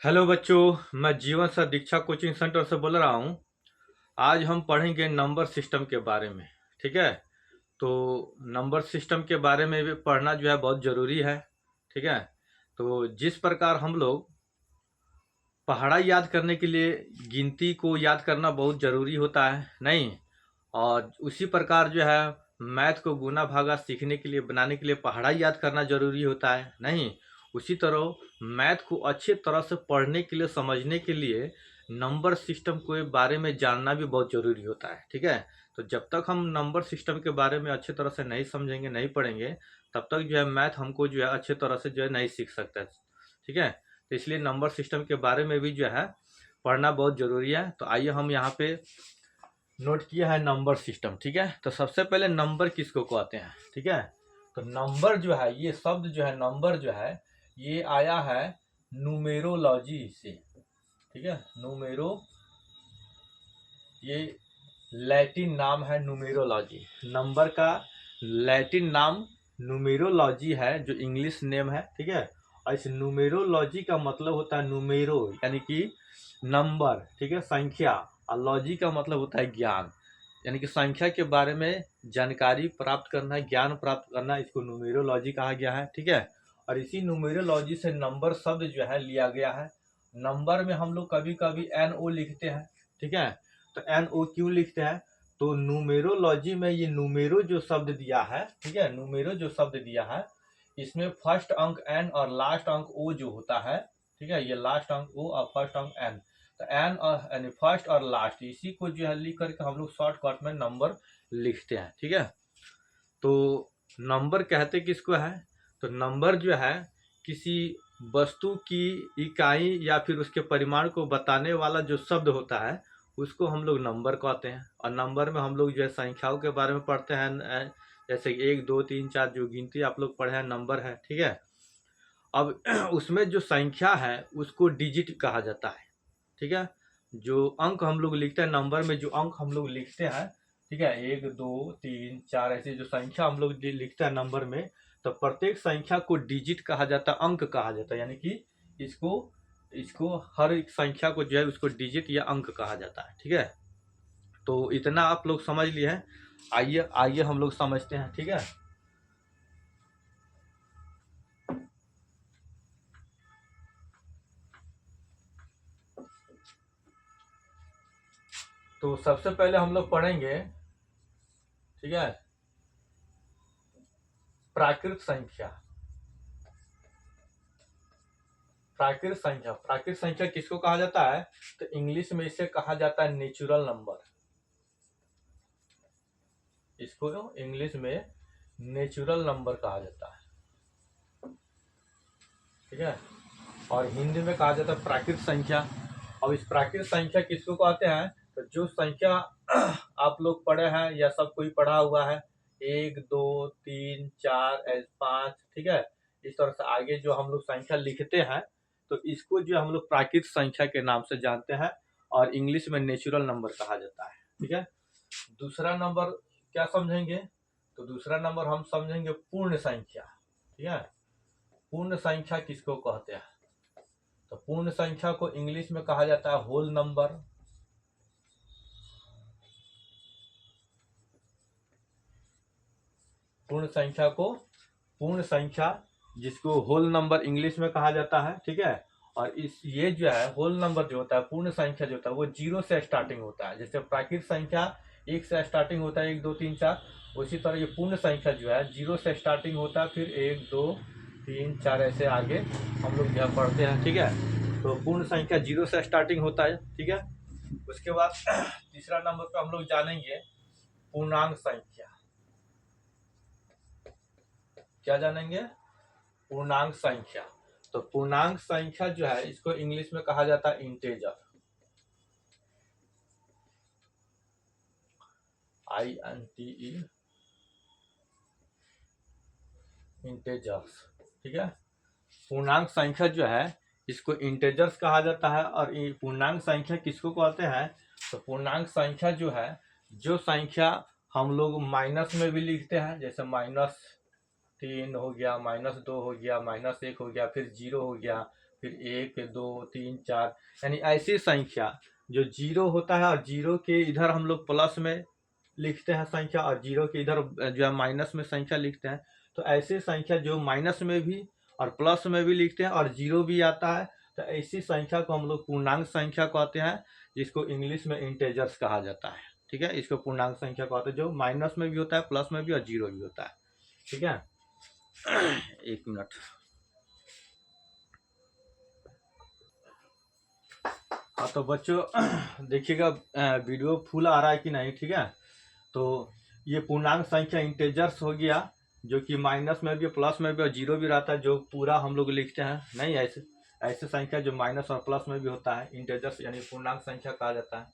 Hello बच्चों, मैं जीवन सर दीक्षा कोचिंग सेंटर से बोल रहा हूँ। आज हम पढ़ेंगे नंबर सिस्टम के बारे में। ठीक है। तो नंबर सिस्टम के बारे में भी पढ़ना जो है बहुत ज़रूरी है। ठीक है। तो जिस प्रकार हम लोग पहाड़ा याद करने के लिए गिनती को याद करना बहुत ज़रूरी होता है, नहीं? और उसी प्रकार जो है मैथ को गुना भागा सीखने के लिए बनाने के लिए पहाड़ा याद करना ज़रूरी होता है, नहीं? उसी तरह मैथ को अच्छे तरह से पढ़ने के लिए समझने के लिए नंबर सिस्टम के बारे में जानना भी बहुत ज़रूरी होता है। ठीक है। तो जब तक हम नंबर सिस्टम के बारे में अच्छे तरह से नहीं समझेंगे, नहीं पढ़ेंगे, तब तक जो है मैथ हमको जो है अच्छे तरह से जो है नहीं सीख सकता है। ठीक है। तो इसलिए नंबर सिस्टम के बारे में भी जो है पढ़ना बहुत ज़रूरी है। तो आइए हम यहाँ पे नोट किया है नंबर सिस्टम। ठीक है। तो सबसे पहले नंबर किसको कहते हैं? ठीक है। तो नंबर जो है, ये शब्द जो है नंबर जो है, ये आया है न्यूमेरोलॉजी से। ठीक है। न्यूमेरो, ये लैटिन नाम है न्यूमेरोलॉजी। नंबर का लैटिन नाम न्यूमेरोलॉजी है, जो इंग्लिश नेम है। ठीक है। और इस न्यूमेरोलॉजी का मतलब होता है न्यूमेरो यानी कि नंबर, ठीक है, संख्या। और लॉजी का मतलब होता है ज्ञान, यानी कि संख्या के बारे में जानकारी प्राप्त करना, ज्ञान प्राप्त करना, इसको न्यूमेरोलॉजी कहा गया है। ठीक है। और इसी न्यूमेरोलॉजी से नंबर शब्द जो है लिया गया है। नंबर में हम लोग कभी कभी एन ओ लिखते हैं। ठीक है। तो एन ओ क्यों लिखते हैं? तो न्यूमेरोलॉजी में ये न्यूमेरो जो शब्द दिया है, ठीक है, न्यूमेरो जो शब्द दिया है, इसमें फर्स्ट अंक एन और लास्ट अंक ओ जो होता है, ठीक है, ये लास्ट अंक ओ और फर्स्ट अंक एन। तो एन और यानी फर्स्ट और लास्ट, इसी को जो है लिख करके हम लोग शॉर्टकट में नंबर लिखते हैं। ठीक है। तो नंबर कहते किसको है? तो नंबर जो है किसी वस्तु की इकाई या फिर उसके परिमाण को बताने वाला जो शब्द होता है, उसको हम लोग नंबर कहते हैं। और नंबर में हम लोग जो है संख्याओं के बारे में पढ़ते हैं, जैसे 1 2 3 4 जो गिनती आप लोग पढ़े हैं नंबर है। ठीक है। अब उसमें जो संख्या है उसको डिजिट कहा जाता है। ठीक है। जो अंक हम लोग लिखते हैं नंबर में, जो अंक हम लोग लिखते हैं, ठीक है, 1 2 3 4 ऐसे जो संख्या हम लोग लिखते हैं नंबर में, तो प्रत्येक संख्या को डिजिट कहा जाता है, अंक कहा जाता है। यानी कि इसको इसको हर एक संख्या को जो है उसको डिजिट या अंक कहा जाता है। ठीक है। तो इतना आप लोग समझ लिए हैं। आइए आइए हम लोग समझते हैं। ठीक है। तो सबसे पहले हम लोग पढ़ेंगे, ठीक है, प्राकृत संख्या। प्राकृत संख्या, प्राकृत संख्या किसको कहा जाता है? तो इंग्लिश में इसे कहा जाता है नेचुरल नंबर। इसको इंग्लिश में नेचुरल नंबर कहा जाता है। ठीक है। और हिंदी में कहा जाता है प्राकृत संख्या। अब इस प्राकृत संख्या किसको कहते हैं? तो जो संख्या आप लोग पढ़े हैं या सब कोई पढ़ा हुआ है, 1 2 3 4 5, ठीक है, इस तरह से आगे जो हम लोग संख्या लिखते हैं, तो इसको जो हम लोग प्राकृत संख्या के नाम से जानते हैं। और इंग्लिश में नेचुरल नंबर कहा जाता है। ठीक है। दूसरा नंबर क्या समझेंगे? तो दूसरा नंबर हम समझेंगे पूर्ण संख्या। ठीक है। पूर्ण संख्या किसको कहते हैं? तो पूर्ण संख्या को इंग्लिश में कहा जाता है होल नंबर। पूर्ण संख्या को, पूर्ण संख्या जिसको होल नंबर इंग्लिश में कहा जाता है। ठीक है। और इस ये जो है होल नंबर जो होता है, पूर्ण संख्या जो होता है, वो 0 से स्टार्टिंग होता है। जैसे प्राकृत संख्या 1 से स्टार्टिंग होता है, 1 2 3 4, उसी तरह ये पूर्ण संख्या जो है 0 से स्टार्टिंग होता है, फिर 1 2 3 4 ऐसे आगे हम लोग यहाँ पढ़ते हैं। ठीक है। तो पूर्ण संख्या 0 से स्टार्टिंग होता है। ठीक है। उसके बाद तीसरा नंबर पे हम लोग जानेंगे पूर्णांक संख्या। क्या जानेंगे? पूर्णांक संख्या। तो पूर्णांक संख्या जो है इसको इंग्लिश में कहा जाता है इंटेजर। INTE, integers. ठीक है। पूर्णांक संख्या जो है इसको इंटेजर्स कहा जाता है। और पूर्णांक संख्या किसको कहते हैं? तो पूर्णांक संख्या जो है, जो संख्या हम लोग माइनस में भी लिखते हैं, जैसे -3 हो गया, -2 हो गया, -1 हो गया, फिर 0 हो गया, फिर 1 2 3 4, यानी ऐसी संख्या जो जीरो होता है और जीरो के इधर हम लोग प्लस में लिखते हैं संख्या और जीरो के इधर जो है माइनस में संख्या लिखते हैं। तो ऐसी संख्या जो माइनस में भी और प्लस में भी लिखते हैं और जीरो भी आता है, तो ऐसी संख्या को हम लोग पूर्णांक संख्या कहते हैं, जिसको इंग्लिश में इंटेजर्स कहा जाता है। ठीक है, इसको पूर्णांक संख्या कहते हैं, जो माइनस में भी होता है, प्लस में भी और जीरो भी होता है। ठीक है, 1 मिनट। हाँ तो बच्चों देखिएगा वीडियो फुल आ रहा है कि नहीं। ठीक है, तो ये पूर्णांक संख्या इंटेजर्स हो गया, जो कि माइनस में भी प्लस में भी और जीरो भी रहता है, जो पूरा हम लोग लिखते हैं। नहीं, ऐसे ऐसे संख्या जो माइनस और प्लस में भी होता है, इंटेजर्स यानी पूर्णांक संख्या कहा जाता है।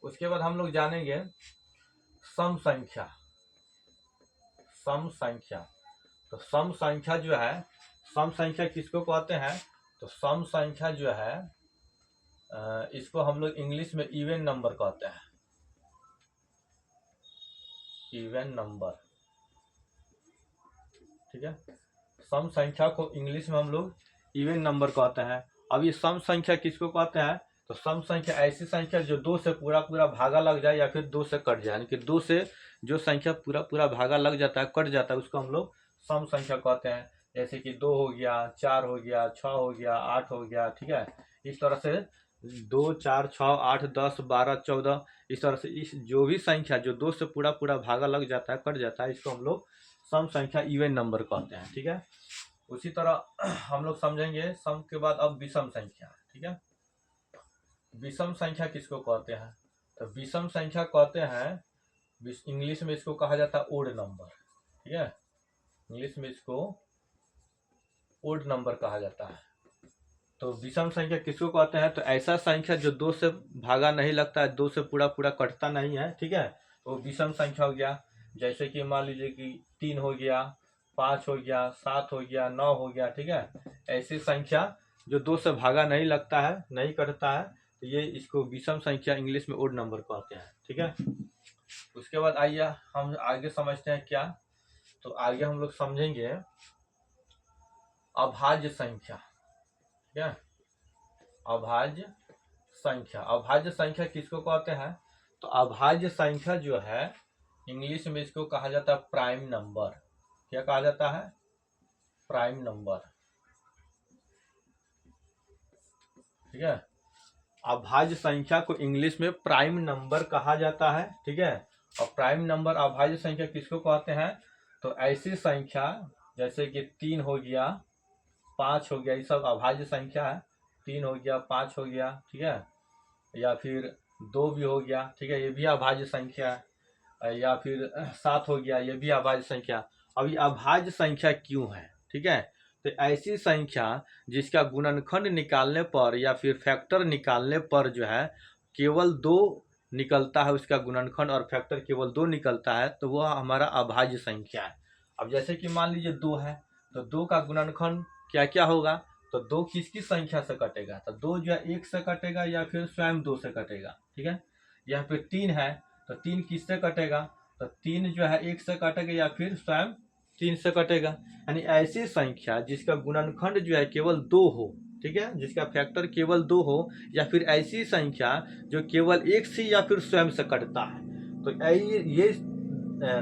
उसके बाद हम लोग जानेंगे सम संख्या। सम संख्या, तो सम संख्या जो है, सम संख्या किसको कहते हैं? तो सम संख्या जो है इसको हम लोग इंग्लिश में इवन नंबर कहते हैं। इवन नंबर, ठीक है, सम संख्या को इंग्लिश में हम लोग इवन नंबर कहते हैं। अब ये सम संख्या किसको कहते हैं? तो सम संख्या ऐसी संख्या जो दो से पूरा पूरा भागा लग जाए या फिर दो से कट जाए, यानी कि दो से जो संख्या पूरा पूरा भागा लग जाता है, कट जाता है, उसको हम लोग सम संख्या कहते हैं। जैसे कि 2 हो गया, 4 हो गया, 6 हो गया, 8 हो गया। ठीक है, इस तरह से 2 4 6 8 10 12 14, इस तरह से इस जो भी संख्या जो दो से पूरा पूरा भागा लग जाता है, कट जाता है, इसको हम लोग सम संख्या इवन नंबर कहते हैं। ठीक है, उसी तरह हम लोग समझेंगे सम के बाद अब विषम संख्या। ठीक है, विषम संख्या किसको कहते हैं? तो विषम संख्या कहते हैं, इंग्लिश में इसको कहा जाता है ओड नंबर। ठीक है, इंग्लिश में इसको ओड नंबर कहा जाता है। तो विषम संख्या किसको कहते हैं? तो ऐसा संख्या जो दो से भागा नहीं लगता है, दो से पूरा पूरा कटता नहीं है। ठीक है, तो विषम संख्या हो गया। जैसे कि मान लीजिए कि 3 हो गया, 5 हो गया, 7 हो गया, 9 हो गया। ठीक है, ऐसी संख्या जो दो से भागा नहीं लगता है, नहीं कटता है, तो ये इसको विषम संख्या इंग्लिश में ओड नंबर कहते हैं। ठीक है, उसके बाद आइए हम आगे समझते हैं क्या। तो आगे हम लोग समझेंगे अभाज्य संख्या। ठीक है, अभाज्य संख्या। अभाज्य संख्या किसको कहते हैं? तो अभाज्य संख्या जो है इंग्लिश में इसको कहा जाता है प्राइम नंबर। क्या कहा जाता है? Prime number. ठीक है, अभाज्य संख्या को इंग्लिश में प्राइम नंबर कहा जाता है। ठीक है, और प्राइम नंबर अभाज्य संख्या किसको कहते हैं? तो ऐसी संख्या जैसे कि 3 हो गया, 5 हो गया, ये सब अभाज्य संख्या है। 3 हो गया, 5 हो गया। ठीक है, या फिर 2 भी हो गया। ठीक है, ये भी अभाज्य संख्या है। या फिर 7 हो गया, ये भी अभाज्य संख्या। अब ये अभाज्य संख्या क्यों है? ठीक है, तो ऐसी संख्या जिसका गुणनखंड निकालने पर या फिर फैक्टर निकालने पर जो है केवल 2 निकलता है, उसका गुणनखंड और फैक्टर केवल 2 निकलता है, तो वह हमारा अभाज्य संख्या है। अब जैसे कि मान लीजिए 2 है, तो 2 का गुणनखंड क्या क्या होगा? तो 2 किसकी संख्या से कटेगा? तो 2 जो है 1 से कटेगा या फिर स्वयं 2 से कटेगा। ठीक है, या फिर 3 है, तो 3 किससे कटेगा? तो 3 जो है 1 से कटेगा या फिर स्वयं 3 से कटेगा। यानी ऐसी संख्या जिसका गुणनखंड जो है केवल 2 हो, ठीक है, जिसका फैक्टर केवल 2 हो, या फिर ऐसी संख्या जो केवल 1 से या फिर स्वयं से कटता है। तो ये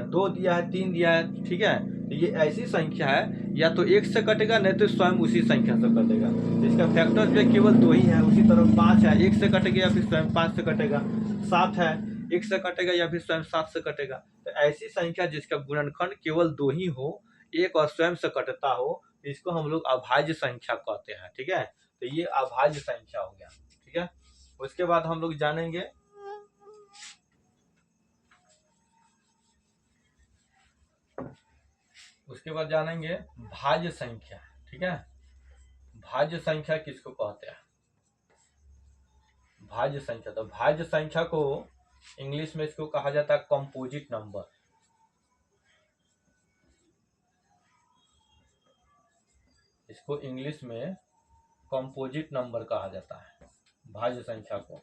2 दिया है, 3 दिया है। ठीक है, तो ये ऐसी संख्या है या तो 1 से कटेगा, नहीं तो स्वयं उसी संख्या से कटेगा। इसका फैक्टर जो है केवल 2 ही है। उसी तरह 5 है, 1 से कटेगा या फिर स्वयं 5 से कटेगा। 7 है, 1 से कटेगा या फिर स्वयं 7 से कटेगा। तो ऐसी संख्या जिसका गुणनखंड केवल 2 ही हो, 1 और स्वयं से कटता हो, इसको हम लोग अभाज्य संख्या कहते हैं। ठीक है, तो ये अभाज्य संख्या हो गया। ठीक है, उसके बाद हम लोग जानेंगे भाज्य संख्या। ठीक है, भाज्य संख्या किसको कहते हैं? भाज्य संख्या, तो भाज्य संख्या को इंग्लिश में इसको कहा जाता है कंपोजिट नंबर। इसको इंग्लिश में कंपोजिट नंबर कहा जाता है भाज्य संख्या को।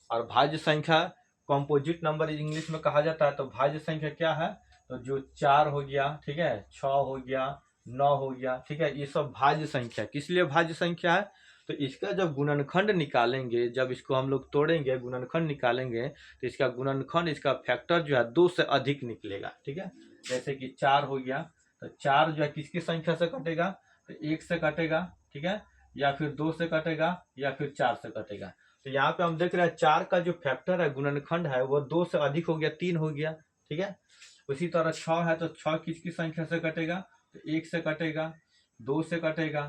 और भाज्य संख्या कंपोजिट नंबर इंग्लिश में कहा जाता है। तो भाज्य संख्या क्या है? तो जो 4 हो गया, ठीक है, 6 हो गया, 9 हो गया। ठीक है, ये सब भाज्य संख्या। किस लिए भाज्य संख्या है? तो इसका जब गुणनखंड निकालेंगे, जब इसको हम लोग तोड़ेंगे, गुणनखंड निकालेंगे, तो इसका गुणनखंड, इसका फैक्टर जो है 2 से अधिक निकलेगा। ठीक है, जैसे कि 4 हो गया, तो 4 जो है किसकी संख्या से कटेगा, तो 1 से कटेगा। ठीक है, या फिर 2 से कटेगा, या फिर 4 से कटेगा। तो यहाँ पे हम देख रहे हैं 4 का जो फैक्टर है, गुणनखंड है, वो 2 से अधिक हो गया, 3 हो गया। ठीक है, उसी तरह 6 है, तो 6 किसकी संख्या से कटेगा, तो 1 से कटेगा, 2 से कटेगा,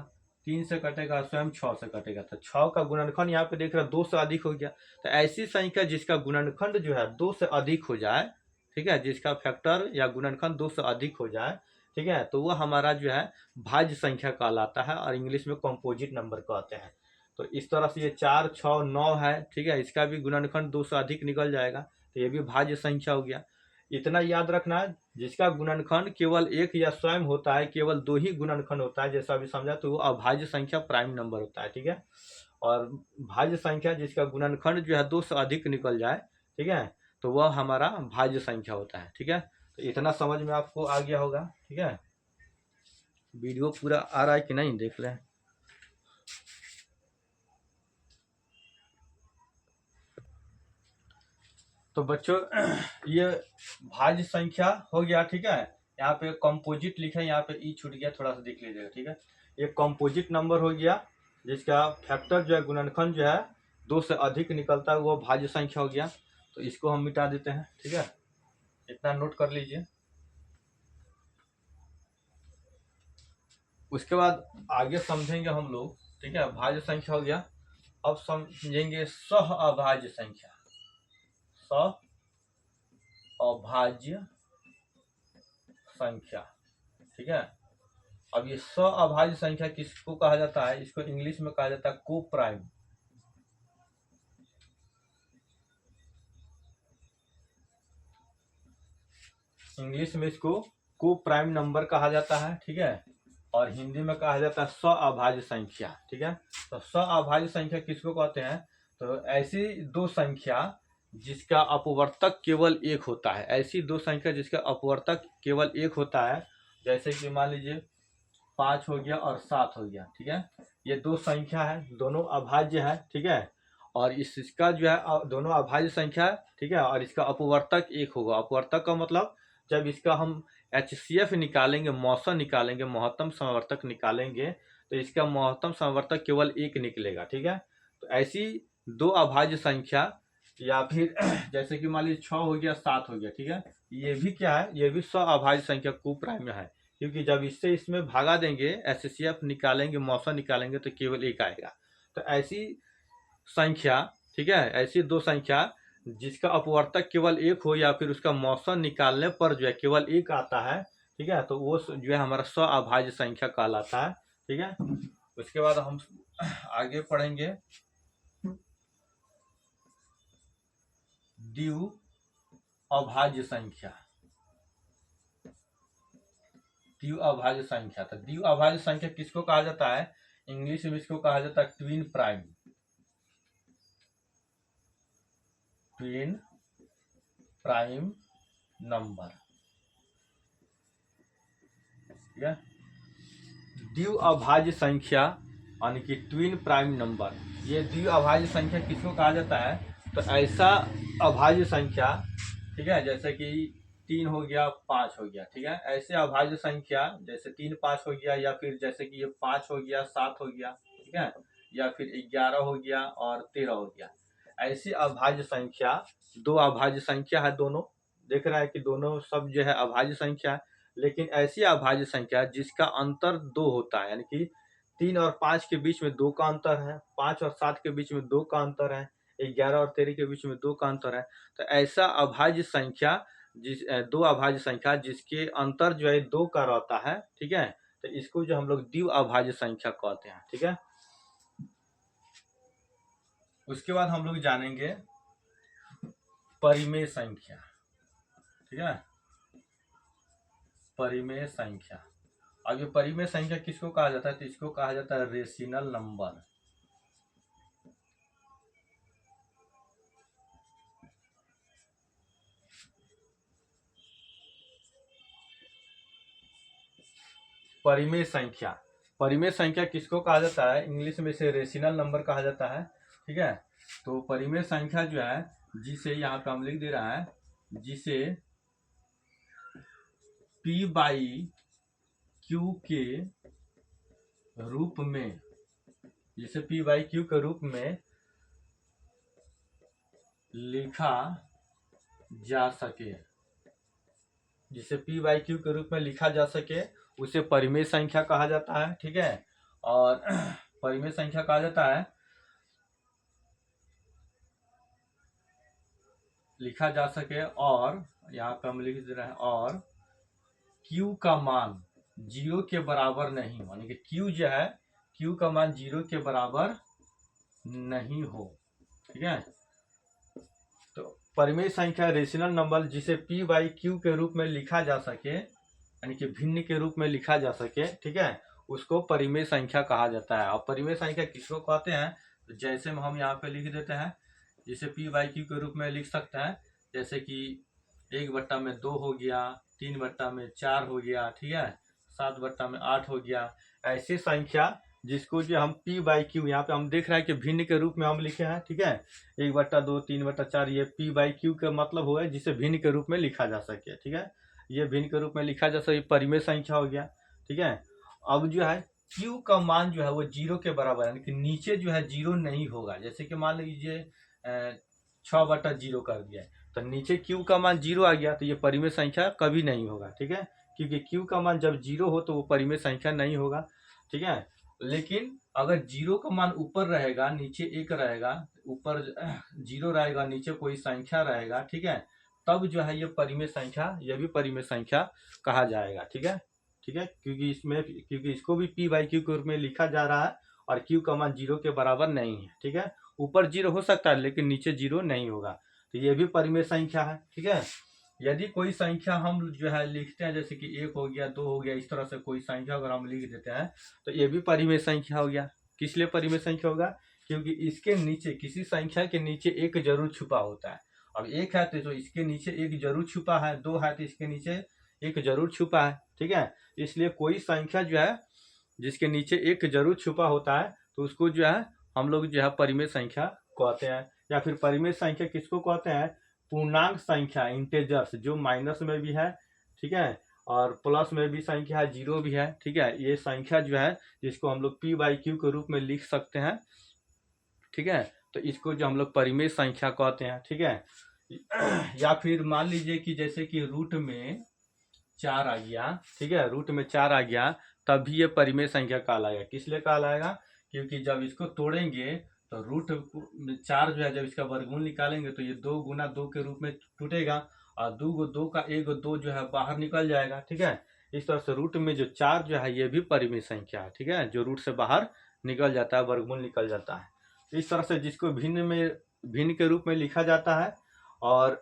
3 से कटेगा, स्वयं 6 से कटेगा। तो 6 का गुणनखंड यहाँ पे देख रहे हैं 2 से अधिक हो गया। तो ऐसी संख्या जिसका गुणनखंड जो है 2 से अधिक हो जाए, ठीक है, जिसका फैक्टर या गुणनखंड 2 से अधिक हो जाए, ठीक है, तो वह हमारा जो है भाज्य संख्या कहलाता है, और इंग्लिश में कंपोजिट नंबर कहते हैं। तो इस तरह से ये 4, 6, 9 है, ठीक है, इसका भी गुणनखंड 2 से अधिक निकल जाएगा, तो ये भी भाज्य संख्या हो गया। इतना याद रखना है, जिसका गुणनखंड केवल एक या स्वयं होता है, केवल 2 ही गुणनखंड होता है, जैसा अभी समझा, तो वो अभाज्य संख्या प्राइम नंबर होता है। ठीक है, और भाज्य संख्या जिसका गुणनखंड जो है 2 से अधिक निकल जाए, ठीक है, तो वह हमारा भाज्य संख्या होता है। ठीक है, तो इतना समझ में आपको आ गया होगा। ठीक है, वीडियो पूरा आ रहा है कि नहीं, देख लें। तो बच्चों ये भाज्य संख्या हो गया। ठीक है, यहाँ पे कंपोजिट लिखा है, यहाँ पे ई छूट गया, थोड़ा सा देख लीजिएगा। ठीक है, ये कंपोजिट नंबर हो गया, जिसका फैक्टर जो है, गुणनखंड जो है 2 से अधिक निकलता है, वो भाज्य संख्या हो गया। तो इसको हम मिटा देते हैं। ठीक है, इतना नोट कर लीजिए। उसके बाद आगे समझेंगे हम लोग। ठीक है, भाज्य संख्या हो गया, अब समझेंगे सह अभाज्य संख्या। सह अभाज्य संख्या। ठीक है, अब ये अभाज्य संख्या किसको कहा जाता है, इसको इंग्लिश में कहा जाता है को प्राइम। इंग्लिश में इसको को प्राइम नंबर कहा जाता है। ठीक है, और हिंदी में कहा जाता है अभाज्य संख्या। ठीक है, तो अभाज्य संख्या किसको कहते हैं, तो ऐसी दो संख्या जिसका अपवर्तक केवल एक होता है, ऐसी दो संख्या जिसका अपवर्तक केवल एक होता है। जैसे कि मान लीजिए 5 हो गया और 7 हो गया। ठीक है, ये दो संख्या है, दोनों अभाज्य है। ठीक है, और इसका जो है दोनों अभाज्य संख्या है। ठीक है, और इसका अपवर्तक एक होगा। अपवर्तक का मतलब जब इसका हम HCF निकालेंगे, मौसन निकालेंगे, महत्तम समवर्तक निकालेंगे, तो इसका महत्तम समवर्तक केवल एक निकलेगा। ठीक है, तो ऐसी दो अभाज्य संख्या, या फिर जैसे कि मान लीजिए 6 हो गया, 7 हो गया। ठीक है, ये भी क्या है, ये भी अभाज्य संख्या को प्राइम है, क्योंकि जब इससे इसमें भागा देंगे, HCF निकालेंगे, मौसन निकालेंगे, तो केवल एक आएगा। तो ऐसी संख्या, ठीक है, ऐसी दो संख्या जिसका अपवर्तक केवल एक हो, या फिर उसका मौसन निकालने पर जो है केवल एक आता है। ठीक है, तो वो जो है हमारा अभाज्य संख्या कहलाता है। ठीक है, उसके बाद हम आगे पढ़ेंगे द्वि अभाज्य संख्या। द्वि अभाज्य संख्या, तो द्वि अभाज्य संख्या किसको कहा जाता है, इंग्लिश में इसको कहा जाता है twin prime. Twin prime number. ठीक है, द्वि अभाज्य संख्या यानी कि ट्विन प्राइम नंबर, ये द्वि अभाज्य संख्या किसको कहा जाता है, तो ऐसा अभाज्य संख्या, ठीक है, जैसे कि 3 हो गया, 5 हो गया। ठीक है, ऐसे अभाज्य संख्या जैसे 3, 5 हो गया, या फिर जैसे कि ये 5 हो गया, 7 हो गया। ठीक है, या फिर 11 हो गया और 13 हो गया। ऐसी अभाज्य संख्या, दो अभाज्य संख्या है, दोनों देख रहा है कि दोनों सब जो है अभाज्य संख्या है, लेकिन ऐसी अभाज्य संख्या जिसका अंतर 2 होता है, यानी कि 3 और 5 के बीच में 2 का अंतर है, 5 और 7 के बीच में 2 का अंतर है, 11 और 13 के बीच में 2 का अंतर है। तो ऐसा अभाज्य संख्या, दो अभाज्य संख्या जिसके अंतर जो है 2 का रहता है। ठीक है, तो इसको जो हम लोग द्वि अभाज्य संख्या कहते हैं। ठीक है, उसके बाद हम लोग जानेंगे परिमेय संख्या। ठीक है, परिमेय संख्या। अब ये परिमेय संख्या किसको कहा जाता है, तो इसको कहा जाता है रेशनल नंबर। परिमेय संख्या, परिमेय संख्या किसको कहा जाता है, इंग्लिश में इसे रेशनल नंबर कहा जाता है, ठीक है। तो परिमेय संख्या जो है, जिसे यहाँ पे हम लिख दे रहा है, जिसे P बाई Q के रूप में, जिसे P बाई Q के रूप में लिखा जा सके, जिसे P बाई Q के रूप में लिखा जा सके, उसे परिमेय संख्या कहा जाता है, ठीक है। और परिमेय संख्या कहा जाता है, लिखा जा सके, और यहाँ पे हम लिख दे रहे हैं, और Q का मान 0 के बराबर नहीं हो, यानी कि Q जो है, Q का मान 0 के बराबर नहीं हो, ठीक है। तो परिमेय संख्या रेशनल नंबर जिसे P बाई Q के रूप में लिखा जा सके, यानी कि भिन्न के रूप में लिखा जा सके, ठीक है, उसको परिमेय संख्या कहा जाता है। और परिमेय संख्या किसको कहते हैं, तो जैसे हम यहाँ पे लिख देते हैं, जिसे P बाई Q के रूप में लिख सकते हैं, जैसे कि 1/2 हो गया, 3/4 हो गया, ठीक है, 7/8 हो गया। ऐसी संख्या जिसको जो हम P बाई Q, यहाँ पे हम देख रहे हैं कि भिन्न के रूप में हम लिखे हैं, ठीक है, 1/2, 3/4, ये P बाई Q का मतलब हुआ है जिसे भिन्न के रूप में लिखा जा सके, ठीक है, ये भिन्न के रूप में लिखा जा सके, परिमेय संख्या हो गया, ठीक है। अब जो है Q का मान जो है वो 0 के बराबर, यानी कि नीचे जो है 0 नहीं होगा। जैसे कि मान लीजिए 6/0 कर दिया, तो नीचे Q का मान 0 आ गया, तो ये परिमेय संख्या कभी नहीं होगा, ठीक है, क्योंकि Q का मान जब 0 हो तो वो परिमेय संख्या नहीं होगा, ठीक है। लेकिन अगर 0 का मान ऊपर रहेगा, नीचे 1 रहेगा, ऊपर 0 रहेगा, नीचे कोई संख्या रहेगा, ठीक है, तब जो है ये परिमेय संख्या, यह भी परिमेय संख्या कहा जाएगा, ठीक है, ठीक है, क्योंकि इसको भी P बाई Q के रूप में लिखा जा रहा है, और Q का मान 0 के बराबर नहीं है, ठीक है, ऊपर 0 हो सकता है लेकिन नीचे 0 नहीं होगा, तो ये भी परिमेय संख्या है, ठीक है। यदि कोई संख्या हम जो है लिखते हैं, जैसे कि 1 हो गया, 2 हो गया, इस तरह से कोई संख्या अगर हम लिख देते हैं, तो ये भी परिमेय संख्या हो गया। किस लिए परिमेय संख्या होगा, क्योंकि इसके नीचे, किसी संख्या के नीचे 1 जरूर छुपा होता है। अब 1 है तो इसके नीचे 1 जरूर छुपा है, 2 है तो इसके नीचे 1 जरूर छुपा है, ठीक है। इसलिए कोई संख्या जो है जिसके नीचे 1 जरूर छुपा होता है, तो उसको जो है हम लोग जो है परिमेय संख्या कहते हैं। या फिर परिमेय संख्या किसको कहते हैं, पूर्णांक संख्या, इंटेजर्स, जो माइनस में भी है, ठीक है, और प्लस में भी संख्या है, 0 भी है, ठीक है, ये संख्या जो है जिसको हम लोग P बाई Q के रूप में लिख सकते हैं, ठीक है, तो इसको जो हम लोग परिमेय संख्या कहते हैं, ठीक है। या फिर मान लीजिए कि जैसे कि रूट में 4 आ गया, ठीक है, रूट में 4 आ गया, तभी ये परिमेय संख्या कहलाएगा। किस लिए कहलाएगा, क्योंकि जब इसको तोड़ेंगे तो रूट 4 जो है, जब इसका वर्गमूल निकालेंगे तो ये 2 गुना 2 के रूप में टूटेगा, और 2 का 1 जो है बाहर निकल जाएगा, ठीक है। इस तरह से रूट में जो 4 जो है ये भी परिमेय संख्या है, ठीक है, जो रूट से बाहर निकल जाता है, वर्गमूल निकल जाता है। इस तरह से जिसको भिन्न के रूप में लिखा जाता है, और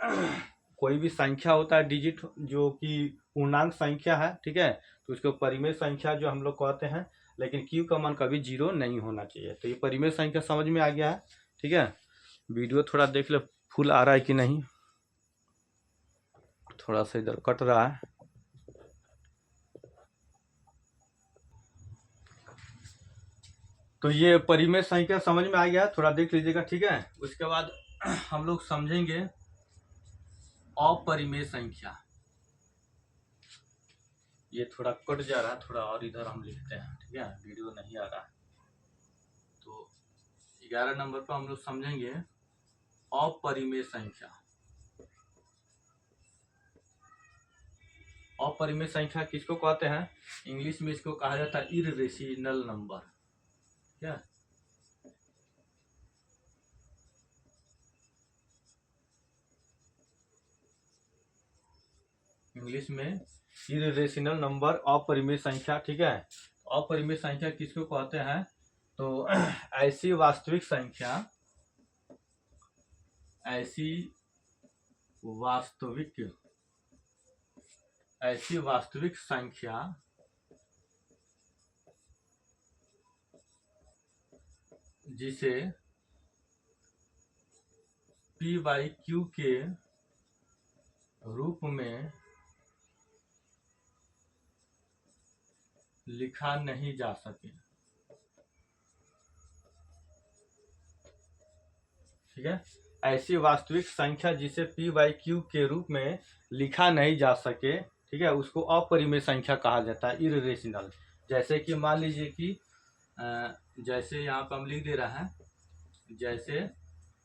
कोई भी संख्या होता है डिजिट जो कि पूर्णांक संख्या है, ठीक है, तो उसको परिमेय संख्या जो हम लोग कहते हैं, लेकिन Q का मान कभी 0 नहीं होना चाहिए। तो ये परिमेय संख्या समझ में आ गया है, ठीक है। वीडियो थोड़ा देख ले फुल आ रहा है कि नहीं, थोड़ा सा इधर कट रहा है। तो ये परिमेय संख्या समझ में आ गया, थोड़ा देख लीजिएगा, ठीक है। उसके बाद हम लोग समझेंगे अपरिमेय संख्या। ये थोड़ा कट जा रहा है, थोड़ा और इधर हम लिखते हैं, ठीक है, वीडियो नहीं आ रहा है। तो 11 नंबर पर हम लोग समझेंगे अपरिमेय संख्या। अपरिमेय संख्या किसको कहते हैं, इंग्लिश में इसको कहा जाता है इररेशनल नंबर, क्या, इंग्लिश में इररेशनल नंबर, अपरिमेय संख्या, ठीक है। अपरिमेय संख्या किसको कहते हैं, तो ऐसी वास्तविक संख्या, ऐसी वास्तविक संख्या जिसे P बाई Q के रूप में लिखा नहीं जा सके। ठीक है, ऐसी वास्तविक संख्या जिसे p बाई क्यू के रूप में लिखा नहीं जा सके, ठीक है, उसको अपरिमेय संख्या कहा जाता है, इर्रेशनल। जैसे कि मान लीजिए कि जैसे यहाँ पर हम लिख दे रहे हैं, जैसे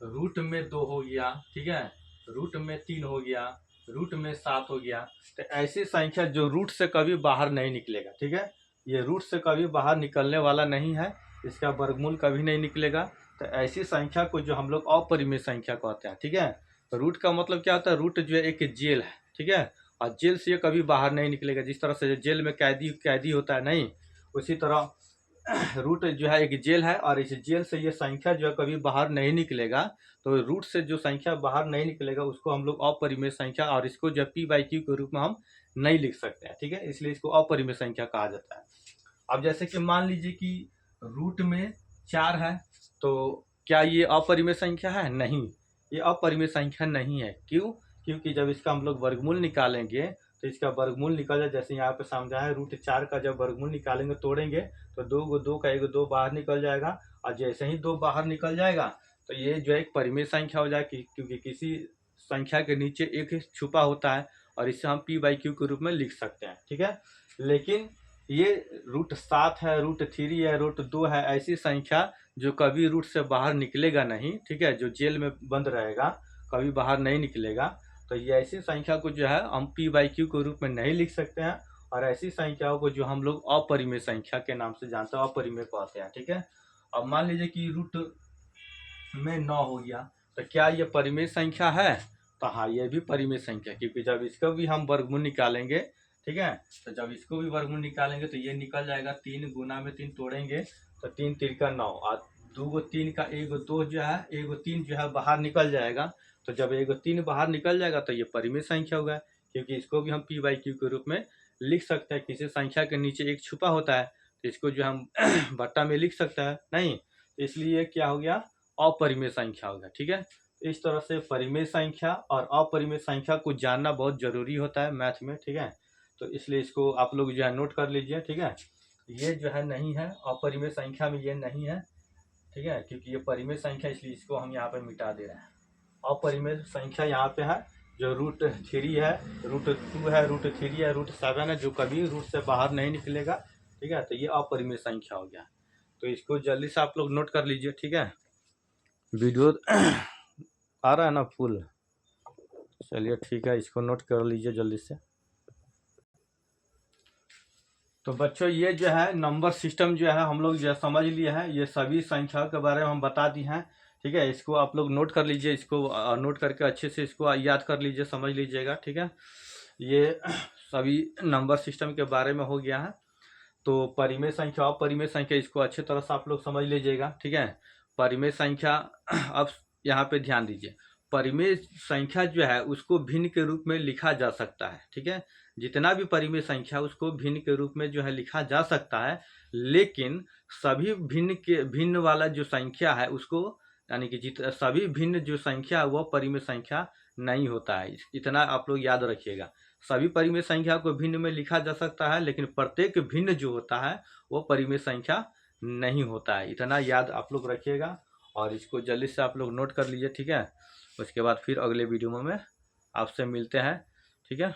रूट में 2 हो गया, ठीक है, रूट में 3 हो गया, रूट में 7 हो गया। तो ऐसी संख्या जो रूट से कभी बाहर नहीं निकलेगा, ठीक है, ये रूट से कभी बाहर निकलने वाला नहीं है, इसका वर्गमूल कभी नहीं निकलेगा। तो ऐसी संख्या को जो हम लोग अपरिमेय संख्या कहते हैं। ठीक है, तो रूट का मतलब क्या होता है, रूट जो है एक जेल है, ठीक है, और जेल से ये कभी बाहर नहीं निकलेगा। जिस तरह से जेल में कैदी होता है नहीं, उसी तरह रूट जो है एक जेल है, और इस जेल से ये संख्या जो है कभी बाहर नहीं निकलेगा। तो रूट से जो संख्या बाहर नहीं निकलेगा उसको हम लोग अपरिमेय संख्या, और इसको जब p बाई क्यू के रूप में हम नहीं लिख सकते हैं। ठीक है, इसलिए इसको अपरिमेय संख्या कहा जाता है। अब जैसे कि मान लीजिए कि रूट में 4 है, तो क्या ये अपरिमेय संख्या है? नहीं, ये अपरिमेय संख्या नहीं है। क्यों? क्योंकि जब इसका हम लोग वर्गमूल निकालेंगे तो इसका वर्गमूल निकल जाए। जैसे यहाँ पे समझा है, रूट 4 का जब वर्गमूल निकालेंगे, तोड़ेंगे, तो 2 का 1 2 बाहर निकल जाएगा, और जैसे ही 2 बाहर निकल जाएगा तो ये जो है एक परिमेय संख्या हो जाएगी, क्योंकि किसी संख्या के नीचे एक छुपा होता है, और इसे हम p बाई क्यू के रूप में लिख सकते हैं। ठीक है, लेकिन ये रूट 7 है, रूट 3 है, रूट 2 है, ऐसी संख्या जो कभी रूट से बाहर निकलेगा नहीं, ठीक है, जो जेल में बंद रहेगा, कभी बाहर नहीं निकलेगा। तो ये ऐसी संख्या को जो है हम p बाई क्यू के रूप में नहीं लिख सकते हैं, और ऐसी संख्याओं को जो हम लोग अपरिमेय संख्या के नाम से जानते हैं, अपरिमेय कहते हैं। ठीक है, अब मान लीजिए कि रूट में 9 हो गया, तो क्या ये परिमेय संख्या है? तो हाँ, ये भी परिमेय संख्या, क्योंकि जब इसका भी हम वर्गमूल निकालेंगे, ठीक है, तो जब इसको भी वर्गमूल निकालेंगे तो ये निकल जाएगा, 3 गुना में 3 तोड़ेंगे तो 3 3 का 9, और 2 3 का 1 2 जो है, 1 3 जो है बाहर निकल जाएगा। तो जब 1 3 बाहर निकल जाएगा तो ये परिमेय संख्या होगा, क्योंकि इसको भी हम p बाई क्यू के रूप में लिख सकते हैं। किसी संख्या के नीचे एक छुपा होता है, तो इसको जो हम बट्टा में लिख सकते हैं नहीं, तो इसलिए क्या हो गया, अपरिमेय संख्या होगा। ठीक है, इस तरह से परिमेय संख्या और अपरिमेय संख्या को जानना बहुत जरूरी होता है मैथ में। ठीक है, तो इसलिए इसको आप लोग जो है नोट कर लीजिए। ठीक है, ये जो है नहीं है, अपरिमेय संख्या में ये नहीं है। ठीक है, क्योंकि ये परिमेय संख्या, इसलिए इसको हम यहाँ पे मिटा दे रहे हैं। अपरिमेय संख्या यहाँ पे है, जो रूट 3 है, रूट 2 है, रूट 3 है, रूट 7 है, जो कभी रूट से बाहर नहीं निकलेगा। ठीक है, तो ये अपरिमेय संख्या हो गया। तो इसको जल्दी से आप लोग नोट कर लीजिए। ठीक है, वीडियो आ रहा है ना फुल? चलिए ठीक है, इसको नोट कर लीजिए जल्दी से। तो बच्चों, ये जो है नंबर सिस्टम जो है हम लोग जो समझ लिए हैं, ये सभी संख्याओं के बारे में हम बता दी हैं। ठीक है, इसको आप लोग नोट कर लीजिए, इसको नोट करके अच्छे से इसको याद कर लीजिए, समझ लीजिएगा। ठीक है, ये सभी नंबर सिस्टम के बारे में हो गया है। तो परिमेय संख्या और अपरिमेय संख्या, इसको अच्छे तरह से आप लोग समझ लीजिएगा। ठीक है, परिमेय संख्या, अब यहाँ पे ध्यान दीजिए, परिमेय संख्या जो है उसको भिन्न के रूप में लिखा जा सकता है। ठीक है, जितना भी परिमेय संख्या उसको भिन्न के रूप में जो है लिखा जा सकता है, लेकिन सभी भिन्न वाला जो संख्या है उसको, यानी कि सभी भिन्न जो संख्या है वह परिमेय संख्या नहीं होता है। इतना आप लोग याद रखिएगा। सभी परिमेय संख्या को भिन्न में लिखा जा सकता है, लेकिन प्रत्येक भिन्न जो होता है वो परिमेय संख्या नहीं होता है। इतना याद आप लोग रखिएगा, और इसको जल्दी से आप लोग नोट कर लीजिए। ठीक है, उसके बाद फिर अगले वीडियो में आपसे मिलते हैं। ठीक है।